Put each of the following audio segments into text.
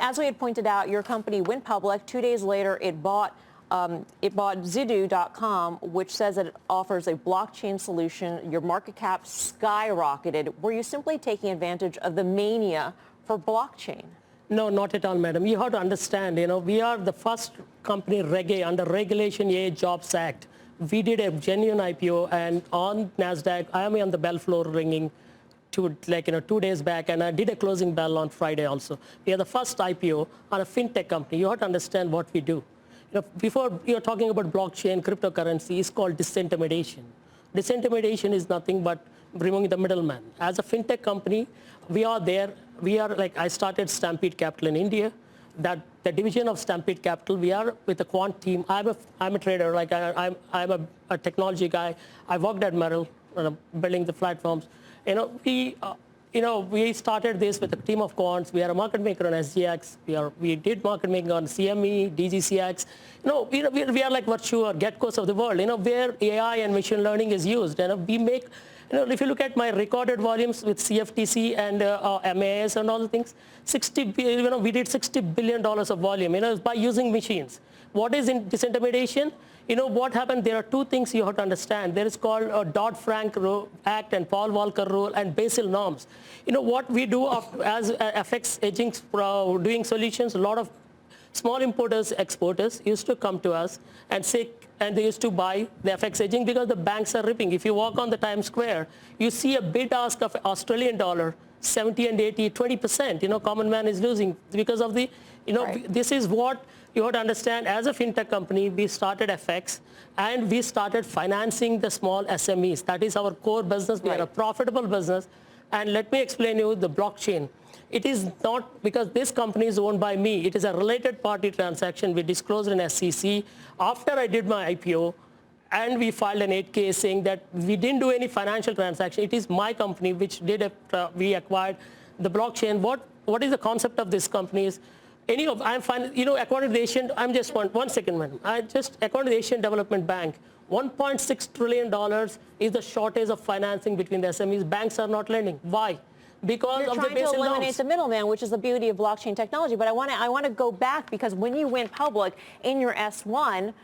As we had pointed out, your company went public. 2 days later, it bought Zidoo.com, which says that it offers a blockchain solution. Your market cap skyrocketed. Were you simply taking advantage of the mania for blockchain? No, not at all, madam. You have to understand, we are the first company under Regulation A Jobs Act. We did a genuine IPO, and on NASDAQ, I am on the bell floor ringing 2 days back, and I did a closing bell on Friday also. We are the first IPO on a fintech company. You have to understand what we do. Before you're talking about blockchain, cryptocurrency, is called disintermediation. Disintermediation is nothing but removing the middleman. As a fintech company, we are there. I started Stampede Capital in India. That the division of Stampede Capital, we are with the quant team. I'm a trader. I'm a technology guy. I worked at Merrill, building the platforms. We started this with a team of quants. We are a market maker on SGX. We did market making on CME, DGCX. We are like Virtue or Getcos of the world, where AI and machine learning is used. We make, if you look at my recorded volumes with CFTC and MAS and all the things, we did $60 billion of volume, by using machines. What is in disintermediation? What happened? There are two things you have to understand. There is called a Dodd-Frank Act and Paul Volcker rule and Basel norms. What we do as FX hedging doing solutions, a lot of small importers, exporters used to come to us and they used to buy the FX hedging because the banks are ripping. If you walk on the Times Square, you see a bid ask of Australian dollar, 70 and 80, 20%. Common man is losing because of the, right. This is what you have to understand. As a fintech company, we started FX and we started financing the small SMEs. That is our core business. We are a profitable business. And let me explain you the blockchain. It is not because this company is owned by me. It is a related party transaction. We disclosed in SEC after I did my IPO, and we filed an 8K saying that we didn't do any financial transaction. It is my company which we acquired the blockchain. What is the concept of this company is, according to the Asian, I'm just one second, man. According to the Asian Development Bank, $1.6 trillion is the shortage of financing between the SMEs. Banks are not lending. Why? Because You're of the trying to eliminate the middleman, which is the beauty of blockchain technology. But I want to go back because when you went public in your S1,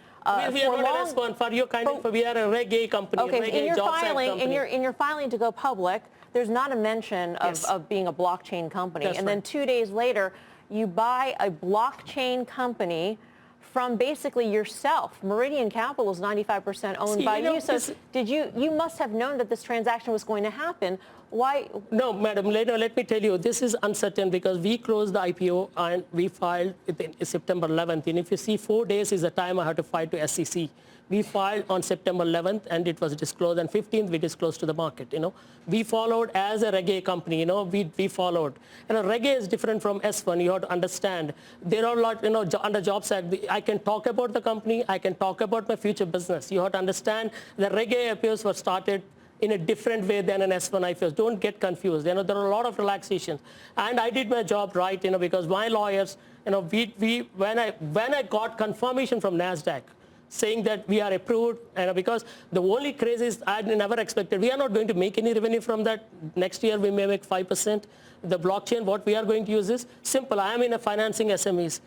we are not an S1 for your kind of. We are a Reg A company. Okay, Reg A in your filing to go public, there's not a mention of being a blockchain company. That's and then 2 days later, you buy a blockchain company from basically yourself. Meridian Capital is 95% owned by you. So you must have known that this transaction was going to happen. Why? No, madam, let me tell you, this is uncertain because we closed the IPO and we filed September 11th. And if you see 4 days is the time I had to file to SEC. We filed on September 11th and it was disclosed, and 15th we disclosed to the market. We followed as a Reg A company. We followed. Reg A is different from S1. You have to understand. There are a lot. Under Jobs Act, I can talk about the company. I can talk about my future business. You have to understand the Reg A IPOs were started in a different way than an S1 IPOs. Don't get confused. There are a lot of relaxations, and I did my job right. Because my lawyers, when I got confirmation from NASDAQ saying that we are approved, because the only craze is I never expected. We are not going to make any revenue from that. Next year we may make 5%. The blockchain, what we are going to use is simple. I am in a financing SMEs.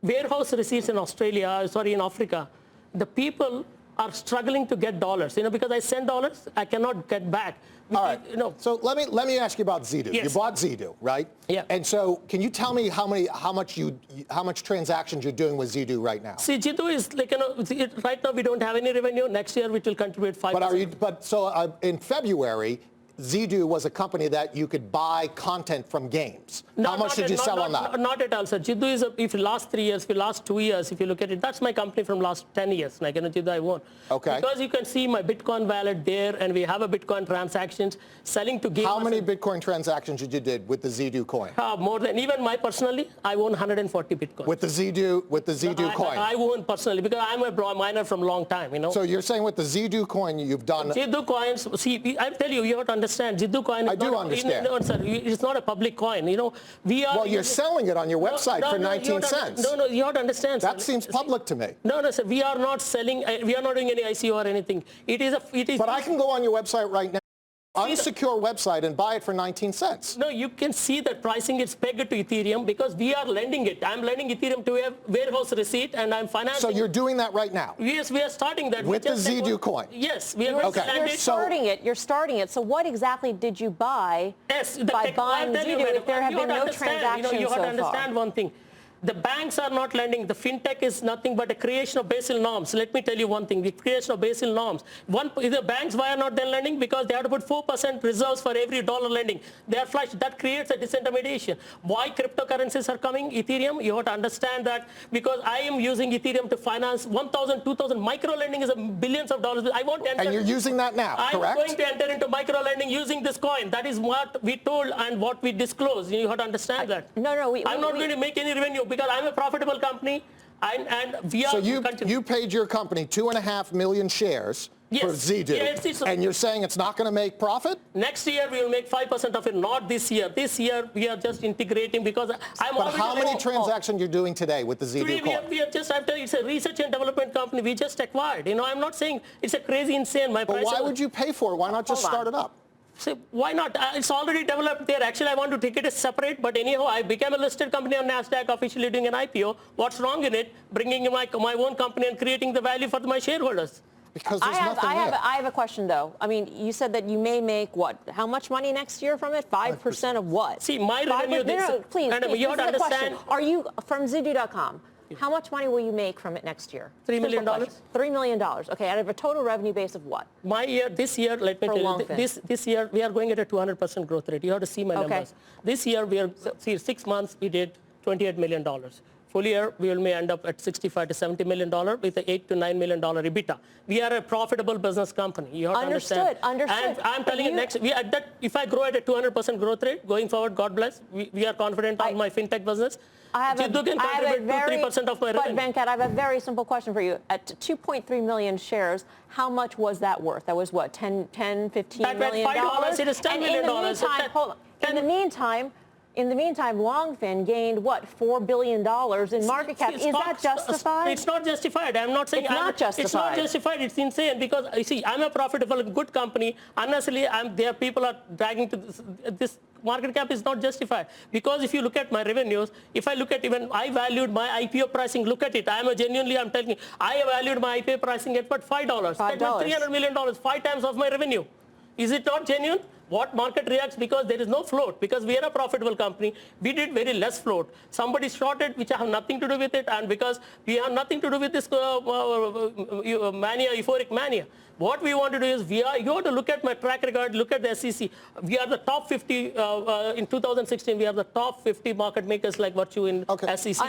Warehouse receipts in in Africa. The people are struggling to get dollars, because I send dollars, I cannot get back. All right. So let me ask you about Zidoo. Yes. You bought Zidoo, right? Yeah. And so can you tell me how much transactions you're doing with Zidoo right now? See, Zidoo is right now we don't have any revenue. Next year it will contribute 5%. In February, Zidoo was a company that you could buy content from games. How much did you sell on that? Not at all, sir. Zidoo is, if last 3 years, last 2 years, if you look at it, that's my company from last 10 years. Zidoo I won. Okay. Because you can see my Bitcoin wallet there, and we have a Bitcoin transactions selling to gamers. How many Bitcoin transactions you did with the Zidoo coin? More than even personally, I own 140 Bitcoin. With the Zidoo coin? I own personally because I'm a miner from a long time. So you're saying with the Zidoo coin you've done? Zidoo coins. See, I tell you, you have to understand. Zidoo coin. I do understand. No, sir, it's not a public coin. Well, you're selling it on your website for 19 cents. No, you have to understand. That seems public to me. No, sir. We are not selling. We are not doing any ICO or anything. It is. But I can go on your website right now. unsecure website and buy it for 19 cents. No, you can see that pricing is pegged to Ethereum because we are lending it. I'm lending Ethereum to a warehouse receipt and I'm financing. So you're doing that right now? Yes, we are starting that. With the ZDU coin? Yes, we are going to lend it. You're starting it. So what exactly did you buy by buying ZDU if there have been no transactions so far? You have to understand one thing. The banks are not lending. The fintech is nothing but a creation of Basel norms. Let me tell you one thing, the creation of Basel norms. The banks, why are not they lending? Because they have to put 4% reserves for every dollar lending. They are flush. That creates a disintermediation. Why cryptocurrencies are coming? Ethereum, you have to understand that because I am using Ethereum to finance 1,000, 2,000. Micro lending is billions of dollars. I won't enter. And you're using that now, correct? I'm going to enter into micro lending using this coin. That is what we told and what we disclosed. You have to understand that. No. I'm not going to make any revenue because I'm a profitable company, and we are. So you paid your company 2.5 million shares for ZDU, and you're saying it's not going to make profit? Next year we will make 5% of it. Not this year. This year we are just integrating because I'm. But how many transactions you're doing today with the ZDU coin? We are just after. It's a research and development company. We just acquired. I'm not saying it's a crazy insane. But why would you pay for it? Why not just start it up? So why not? It's already developed there. Actually, I want to take it as separate. But anyhow, I became a listed company on NASDAQ, officially doing an IPO. What's wrong in it? Bringing in my own company and creating the value for my shareholders. Because there's nothing there. I have a question, though. I mean, you said that you may make, what, how much money next year from it? 5% of what? See, my revenue... Please, you have to understand... Are you, from ZDU.com, how much money will you make from it next year? $3 million. $3 million. Okay, out of a total revenue base of what? This year, let me tell you, this year we are going at a 200% growth rate. You have to see my numbers. This year, 6 months, we did $28 million. Full year, we may end up at $65 to $70 million with an $8 to $9 million EBITDA. We are a profitable business company. You have to understand. Understood. And I'm telling you, if I grow at a 200% growth rate, going forward, God bless, we are confident on my fintech business. Jiddu can contribute 2-3% of my revenue. But Venkat, I have a very simple question for you. At 2.3 million shares, how much was that worth? That was what, $10, $15 million? $5, it is $10 million. In the meantime, Longfin gained, what, $4 billion in market cap. Is that justified? It's not justified. I'm not saying... It's not justified. It's not justified. It's insane because, you see, I'm a profitable, good company. Unnecessarily, people are dragging to this market cap is not justified. Because if you look at my revenues, if I look at even, I valued my IPO pricing, look at it. I'm telling you, I valued my IPO pricing at what, $5. That means $300 million, 5 times of my revenue. Is it not genuine? What market reacts because there is no float, because we are a profitable company. We did very less float. Somebody shorted, which I have nothing to do with it, and because we have nothing to do with this euphoric mania. What we want to do is, you have to look at my track record, look at the SEC. We are the top 50, in 2016, we are the top 50 market makers like Virtue in SEC.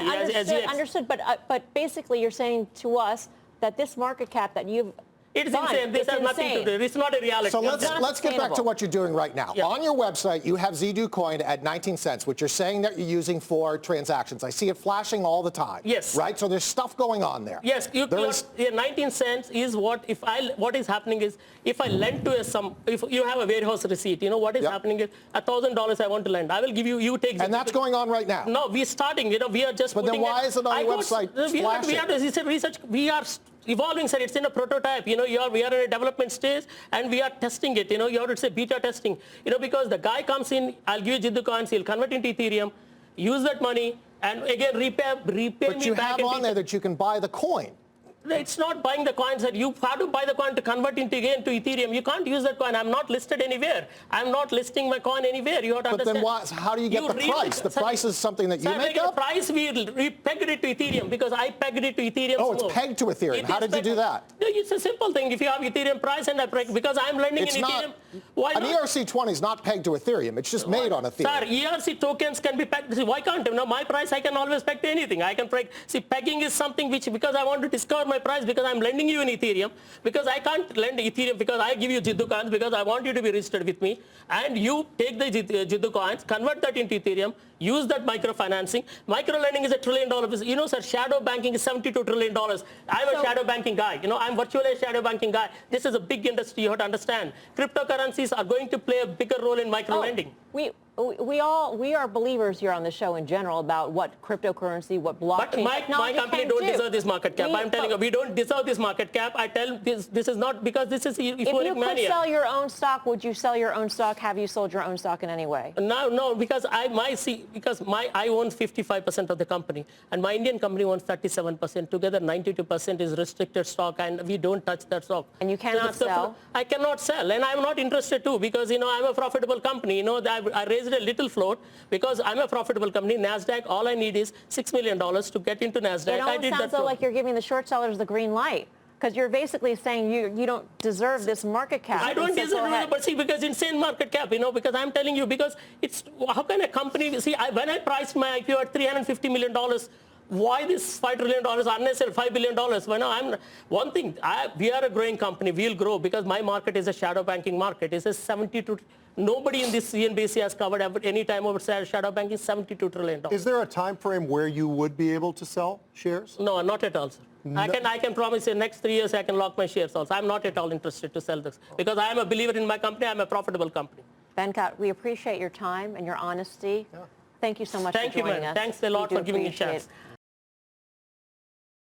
Understood, but basically you're saying to us that this market cap that you've It's insane. This has nothing to do. It's not a reality. So let's get back to what you're doing right now. Yeah. On your website, you have ZDU coin at 19 cents, which you're saying that you're using for transactions. I see it flashing all the time. Yes. Right? So there's stuff going on there. Yes. 19 cents is what is happening is if I lend to if you have a warehouse receipt, what is happening is $1,000 I want to lend. I will give you, you take. And that's going on right now. No, we're starting. We are just. But then why is it on your website flashing? It's a research. We are evolving, sir. It's in a prototype. We are in a development stage, and we are testing it. You have to say beta testing. Because the guy comes in, I'll give you ZDU coins, he'll convert into Ethereum, use that money, and again repay me back. But you have on there that you can buy the coin. It's not buying the coins. You have to buy the coin to convert into Ethereum. You can't use that coin. I'm not listed anywhere. I'm not listing my coin anywhere. You have to understand. But then how do you get the price? The price is something that you make up? The price, we pegged it to Ethereum because I pegged it to Ethereum. Oh, it's pegged to Ethereum. How did you do that? It's a simple thing. If you have Ethereum price and I peg, because I'm lending in Ethereum. Why not? An ERC20 is not pegged to Ethereum. It's just made on Ethereum. Sir, ERC tokens can be pegged. Why can't? My price, I can always peg to anything. I can peg. See, pegging is something which, because I want to discover my price, because I'm lending you in Ethereum, because I can't lend Ethereum because I give you ZDU coins because I want you to be registered with me, and you take the ZDU coins, convert that into Ethereum, use that microfinancing. Micro-lending is $1 trillion business. Sir, shadow banking is $72 trillion. I'm a shadow banking guy. I'm virtually a shadow banking guy. This is a big industry. You have to understand. Cryptocurrencies are going to play a bigger role in micro-lending. we are believers here on the show in general about what cryptocurrency, what blockchain But my company don't deserve this market cap. I'm telling you, we don't deserve this market cap. I tell this is not because this is euphoric mania. If you could sell your own stock, would you sell your own stock? Have you sold your own stock in any way? No, because I own 55% of the company, and my Indian company owns 37%. Together, 92% is restricted stock, and we don't touch that stock. And you cannot sell? I cannot sell, and I'm not interested to, because I'm a profitable company. I raised a little float because I'm a profitable company. NASDAQ, all I need is $6 million to get into NASDAQ. It almost sounds like you're giving the short sellers the green light, because you're basically saying you don't deserve this market cap. I don't deserve it, but see, because insane market cap, because I'm telling you, because it's, how can a company, see, when I priced my IPO at $350 million, why this $5 trillion unnecessary, $5 billion? We are a growing company. We'll grow because my market is a shadow banking market. It's a 72. Nobody in this CNBC has covered any time over shadow banking, $72 trillion. Is there a time frame where you would be able to sell shares? No, not at all, sir. No. I can promise you next 3 years I can lock my shares also. I'm not at all interested to sell this because I am a believer in my company. I'm a profitable company. Venkat, we appreciate your time and your honesty. Yeah. Thank you so much for joining us. Thanks a lot for giving me a chance.